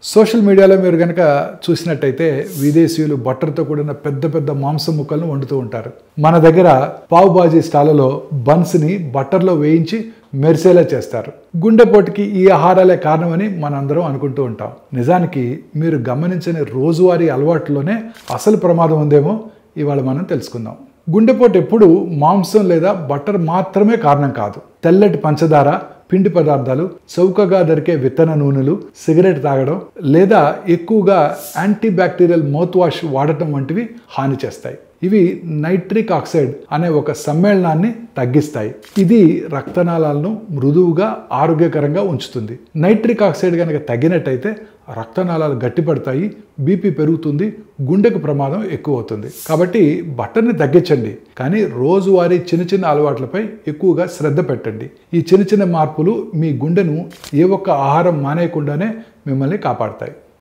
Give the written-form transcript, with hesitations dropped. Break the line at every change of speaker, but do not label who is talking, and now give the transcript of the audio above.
Social మీడియాలో మీరు గనక చూసినట్టయితే విదేశీయులు బట్టర్తో కూడిన పెద్ద పెద్ద మాంసం ముక్కలను వండుతూ ఉంటారు. మన దగ్గర పావ్ బాజీ స్టాలలో బన్స్ని బట్టర్లో వేయించి మెరిసేలా చేస్తారు. గుండెపోటుకి ఈ ఆహారాలే కారణమని మనందరం అనుకుంటూ ఉంటాం. నిజానికి మీరు గమనించని రోజువారీ అలవాట్లోనే అసలు ప్రమాదం ఉందేమో ఇవాళ మనం తెలుసుకుందాం. గుండెపోటు ఎప్పుడు మాంసం లేదా బట్టర్ మాత్రమే కారణం కాదు. తెల్లటి పంచదార, పిండి పదార్థాలు, చౌకగా దొరికే విత్తన నూనెలు, సిగరెట్ తాగడం లేదా ఎక్కువగా యాంటీ బ్యాక్టీరియల్ మౌత్ వాష్ వాడటం వంటివి హాని చేస్తాయి. ఇవి నైట్రిక్ ఆక్సైడ్ అనే ఒక సమ్మేళనాన్ని తగ్గిస్తాయి. ఇది రక్తనాళాలను మృదువుగా ఆరోగ్యకరంగా ఉంచుతుంది. నైట్రిక్ ఆక్సైడ్ కనుక తగ్గినట్టయితే రక్తనాళాలు గట్టిపడతాయి, బీపీ పెరుగుతుంది, గుండెకు ప్రమాదం ఎక్కువ అవుతుంది. కాబట్టి బట్టర్ని తగ్గించండి, కానీ రోజువారీ చిన్న చిన్న అలవాట్లపై ఎక్కువగా శ్రద్ధ పెట్టండి. ఈ చిన్న చిన్న మార్పులు మీ గుండెను ఏ ఒక్క ఆహారం మానేయకుండానే మిమ్మల్ని కాపాడతాయి.